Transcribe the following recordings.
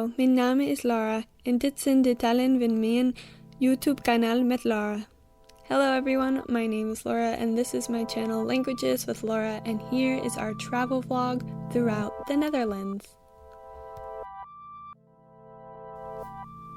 Hallo, mijn naam is Laura en dit zijn de talen van mijn YouTube-kanaal met Laura. Hello everyone, my name is Laura and this is my channel Languages with Laura, and here is our travel vlog throughout the Netherlands.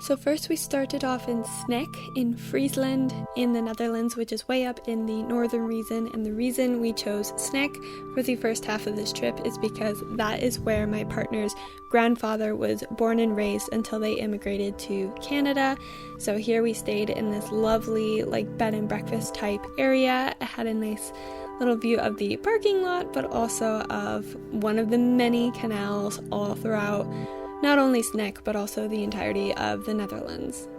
So first we started off in Sneek in Friesland in the Netherlands, which is way up in the northern region, and the reason we chose Sneek for the first half of this trip is because that is where my partner's grandfather was born and raised until they immigrated to Canada. So here we stayed in this lovely bed and breakfast type area. It had a nice little view of the parking lot, but also of one of the many canals all throughout not only Sneek, but also the entirety of the Netherlands.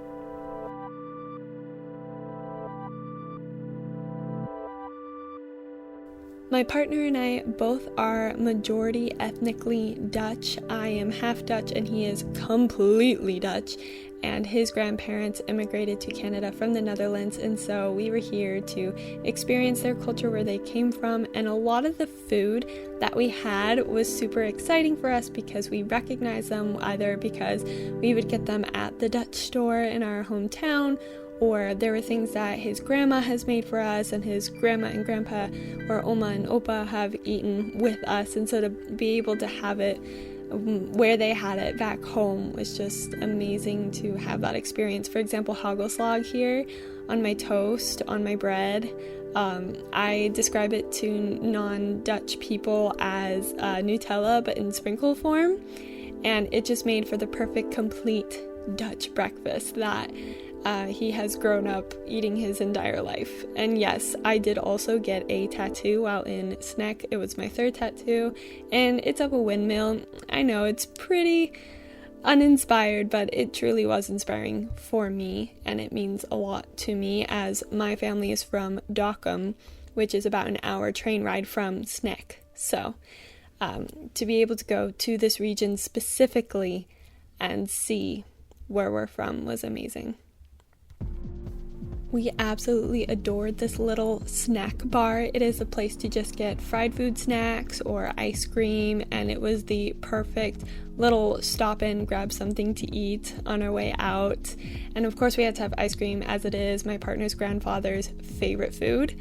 My partner and I both are majority ethnically Dutch. I am half Dutch and he is completely Dutch, and his grandparents immigrated to Canada from the Netherlands, and so we were here to experience their culture, where they came from, and a lot of the food that we had was super exciting for us because we recognized them, either because we would get them at the Dutch store in our hometown, or there were things that his grandma has made for us and his grandma and grandpa or oma and opa have eaten with us, and so to be able to have it where they had it back home was just amazing to have that experience. For example, hagelslag here on my toast, on my bread. I describe it to non-Dutch people as Nutella, but in sprinkle form, and it just made for the perfect, complete Dutch breakfast that he has grown up eating his entire life. And yes, I did also get a tattoo while in Sneek. It was my third tattoo, and it's of a windmill. I know it's pretty uninspired, but it truly was inspiring for me, and it means a lot to me, as my family is from Dokkum, which is about an hour train ride from Sneek. So to be able to go to this region specifically and see where we're from was amazing. We absolutely adored this little snack bar. It is a place to just get fried food snacks or ice cream, and it was the perfect little stop in, grab something to eat on our way out. And of course we had to have ice cream, as it is my partner's grandfather's favorite food.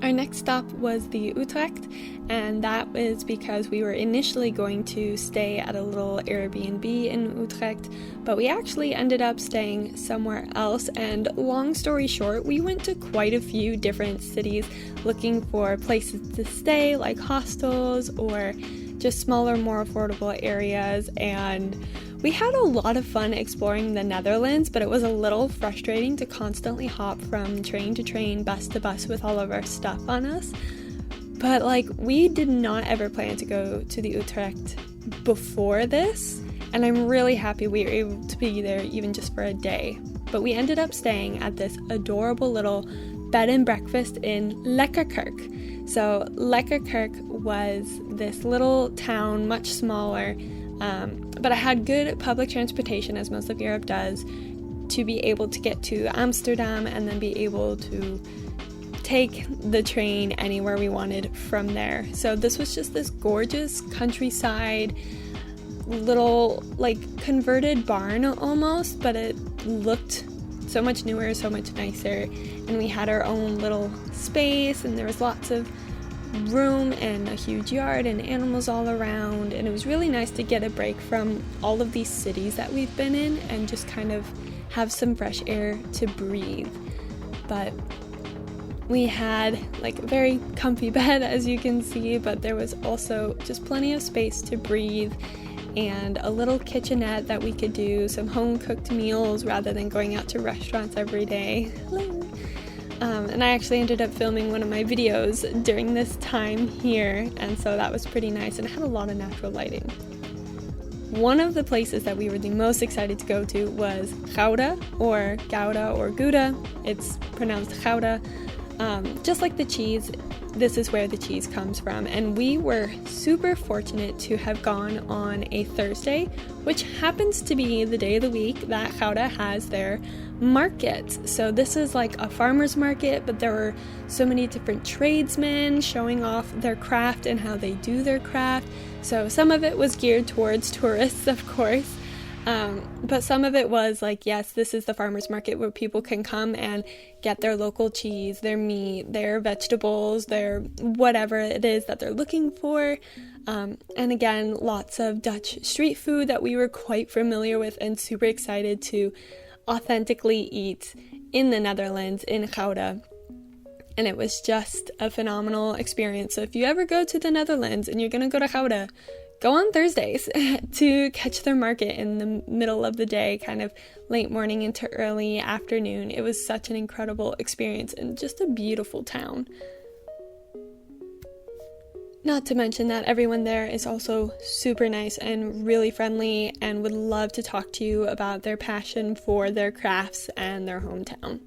Our next stop was the Utrecht, and that was because we were initially going to stay at a little Airbnb in Utrecht, but we actually ended up staying somewhere else. And long story short, we went to quite a few different cities looking for places to stay, like hostels or just smaller, more affordable areas, and we had a lot of fun exploring the Netherlands, but it was a little frustrating to constantly hop from train to train, bus to bus with all of our stuff on us. But we did not ever plan to go to the Utrecht before this, and I'm really happy we were able to be there even just for a day. But we ended up staying at this adorable little bed and breakfast in Lekkerkerk. So Lekkerkerk was this little town, much smaller, but I had good public transportation, as most of Europe does, to be able to get to Amsterdam and then be able to take the train anywhere we wanted from there. So this was just this gorgeous countryside, little converted barn almost, but it looked so much newer, so much nicer, and we had our own little space, and there was lots of room and a huge yard and animals all around, and it was really nice to get a break from all of these cities that we've been in and just kind of have some fresh air to breathe. But we had a very comfy bed, as you can see, but there was also just plenty of space to breathe and a little kitchenette that we could do some home-cooked meals rather than going out to restaurants every day. And I actually ended up filming one of my videos during this time here, and so that was pretty nice, and it had a lot of natural lighting. One of the places that we were the most excited to go to was Gouda or Gouda. It's pronounced Gouda. Just like the cheese, this is where the cheese comes from. And we were super fortunate to have gone on a Thursday, which happens to be the day of the week that Gouda has their markets. So this is like a farmer's market, but there were so many different tradesmen showing off their craft and how they do their craft. So some of it was geared towards tourists, of course. But some of it was like, yes, this is the farmer's market where people can come and get their local cheese, their meat, their vegetables, their whatever it is that they're looking for. And again, lots of Dutch street food that we were quite familiar with and super excited to authentically eat in the Netherlands, in Gouda. And it was just a phenomenal experience. So if you ever go to the Netherlands and you're going to go to Gouda, go on Thursdays to catch their market in the middle of the day, kind of late morning into early afternoon. It was such an incredible experience and just a beautiful town. Not to mention that everyone there is also super nice and really friendly and would love to talk to you about their passion for their crafts and their hometown.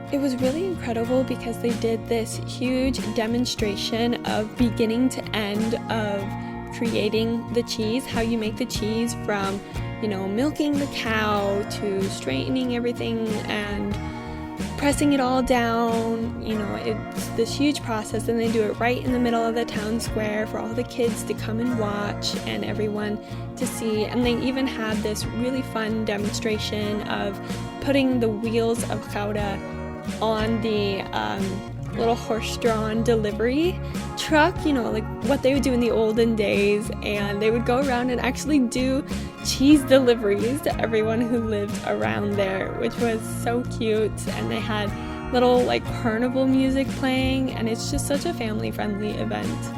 It was really incredible because they did this huge demonstration of beginning to end of creating the cheese, how you make the cheese from, milking the cow to straightening everything and pressing it all down. It's this huge process, and they do it right in the middle of the town square for all the kids to come and watch and everyone to see. And they even had this really fun demonstration of putting the wheels of Gouda on the little horse-drawn delivery truck, like what they would do in the olden days, and they would go around and actually do cheese deliveries to everyone who lived around there, which was so cute. And they had little carnival music playing, and it's just such a family-friendly event.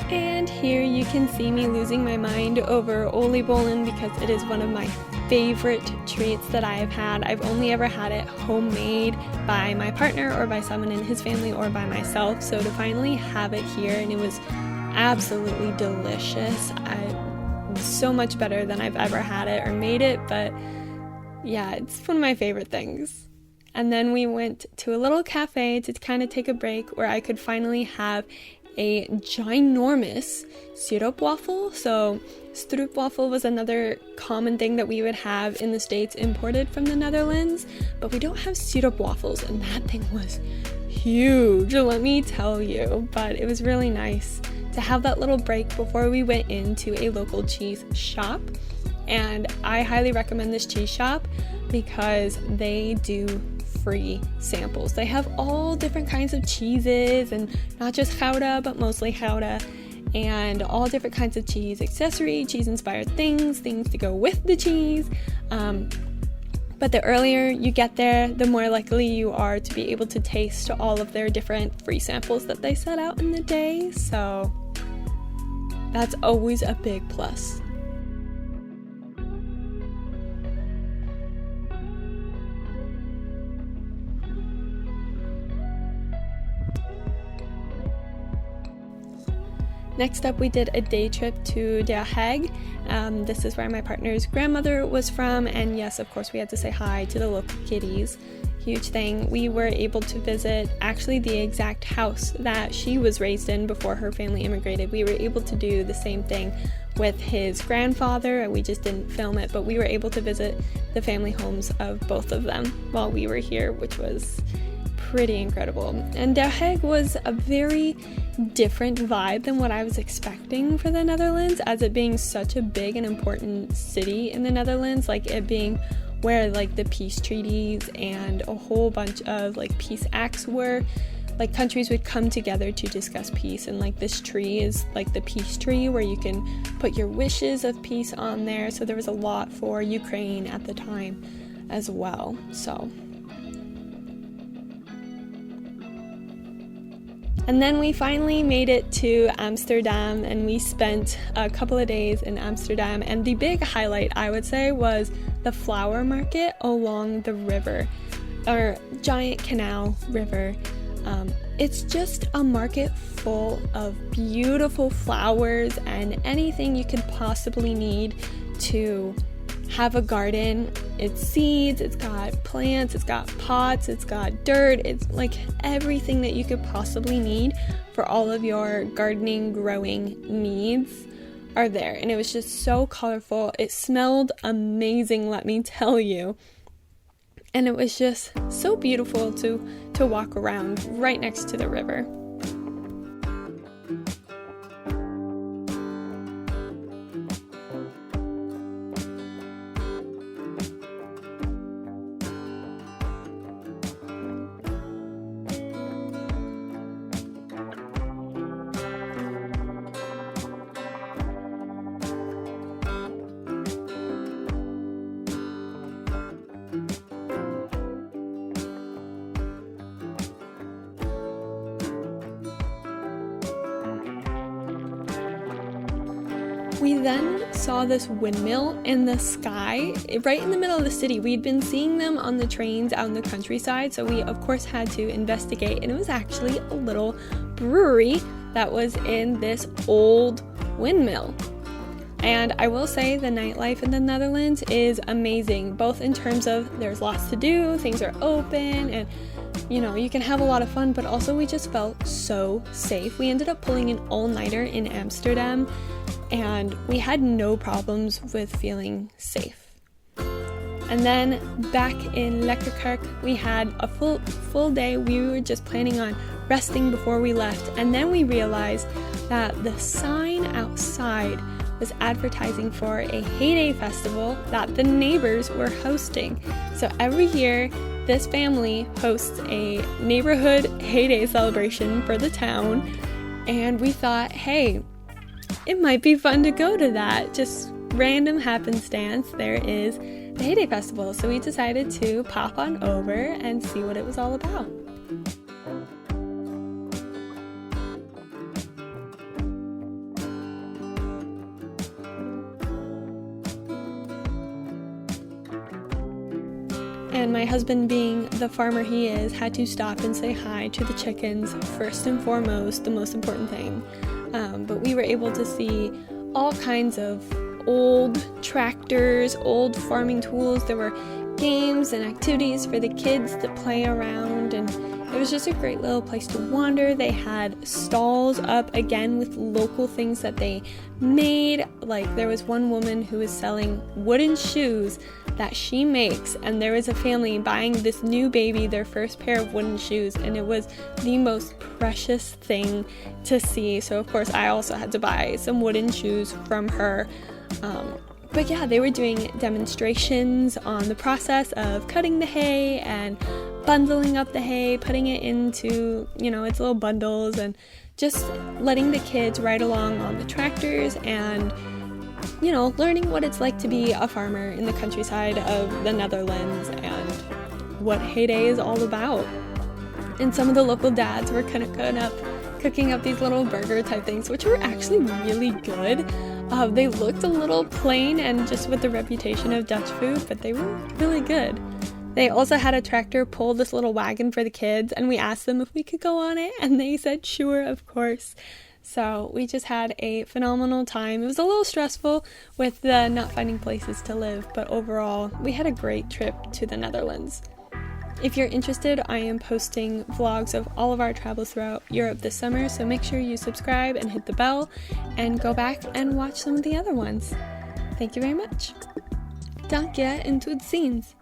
And here you can see me losing my mind over oliebollen because it is one of my favorite treats that I have had. I've only ever had it homemade by my partner or by someone in his family or by myself. So to finally have it here, and it was absolutely delicious. So much better than I've ever had it or made it, but yeah, it's one of my favorite things. And then we went to a little cafe to kind of take a break where I could finally have a ginormous stroopwafel. So stroopwafel was another common thing that we would have in the States imported from the Netherlands, but we don't have stroopwafels, and that thing was huge, let me tell you. But it was really nice to have that little break before we went into a local cheese shop. And I highly recommend this cheese shop because they do free samples. They have all different kinds of cheeses, and not just Gouda, but mostly Gouda, and all different kinds of cheese accessory, cheese inspired things to go with the cheese. But the earlier you get there, the more likely you are to be able to taste all of their different free samples that they set out in the day. So that's always a big plus. Next up, we did a day trip to the Haag. This is where my partner's grandmother was from, and yes, of course, we had to say hi to the local kitties. Huge thing. We were able to visit actually the exact house that she was raised in before her family immigrated. We were able to do the same thing with his grandfather. We just didn't film it, but we were able to visit the family homes of both of them while we were here, which was pretty incredible. And Den Haag was a very different vibe than what I was expecting for the Netherlands, as it being such a big and important city in the Netherlands, like it being where like the peace treaties and a whole bunch of like peace acts were. Like countries would come together to discuss peace, and like this tree is like the peace tree where you can put your wishes of peace on there. So there was a lot for Ukraine at the time as well. And then we finally made it to Amsterdam, and we spent a couple of days in Amsterdam. And the big highlight, I would say, was the flower market along the river, or giant canal river. It's just a market full of beautiful flowers and anything you could possibly need to have a garden. It's seeds, it's got plants, it's got pots, it's got dirt, it's like everything that you could possibly need for all of your gardening, growing needs are there. And it was just so colorful. It smelled amazing, let me tell you. And it was just so beautiful to walk around right next to the river. We then saw this windmill in the sky, right in the middle of the city. We'd been seeing them on the trains out in the countryside, so we of course had to investigate, and it was actually a little brewery that was in this old windmill. And I will say the nightlife in the Netherlands is amazing, both in terms of there's lots to do, things are open, and you can have a lot of fun, but also we just felt so safe. We ended up pulling an all-nighter in Amsterdam, and we had no problems with feeling safe. And then back in Lekkerkerk, we had a full day. We were just planning on resting before we left, and then we realized that the sign outside was advertising for a heyday festival that the neighbors were hosting. So every year, this family hosts a neighborhood heyday celebration for the town, and we thought, hey, it might be fun to go to that. Just random happenstance, there is the heyday festival. So we decided to pop on over and see what it was all about. And my husband, being the farmer he is, had to stop and say hi to the chickens, first and foremost, the most important thing. But we were able to see all kinds of old tractors, old farming tools. There were games and activities for the kids to play around, and it was just a great little place to wander. They had stalls up again with local things that they made. Like there was one woman who was selling wooden shoes that she makes, and there was a family buying this new baby their first pair of wooden shoes, and it was the most precious thing to see. So of course I also had to buy some wooden shoes from her. But yeah, they were doing demonstrations on the process of cutting the hay and bundling up the hay, putting it into, its little bundles, and just letting the kids ride along on the tractors and, learning what it's like to be a farmer in the countryside of the Netherlands and what hay day is all about. And some of the local dads were kind of cooking up these little burger type things, which were actually really good. They looked a little plain and just with the reputation of Dutch food, but they were really good. They also had a tractor pull this little wagon for the kids, and we asked them if we could go on it, and they said sure, of course. So we just had a phenomenal time. It was a little stressful with the not finding places to live, but overall we had a great trip to the Netherlands. If you're interested, I am posting vlogs of all of our travels throughout Europe this summer, so make sure you subscribe and hit the bell and go back and watch some of the other ones. Thank you very much. Dank je en tot ziens.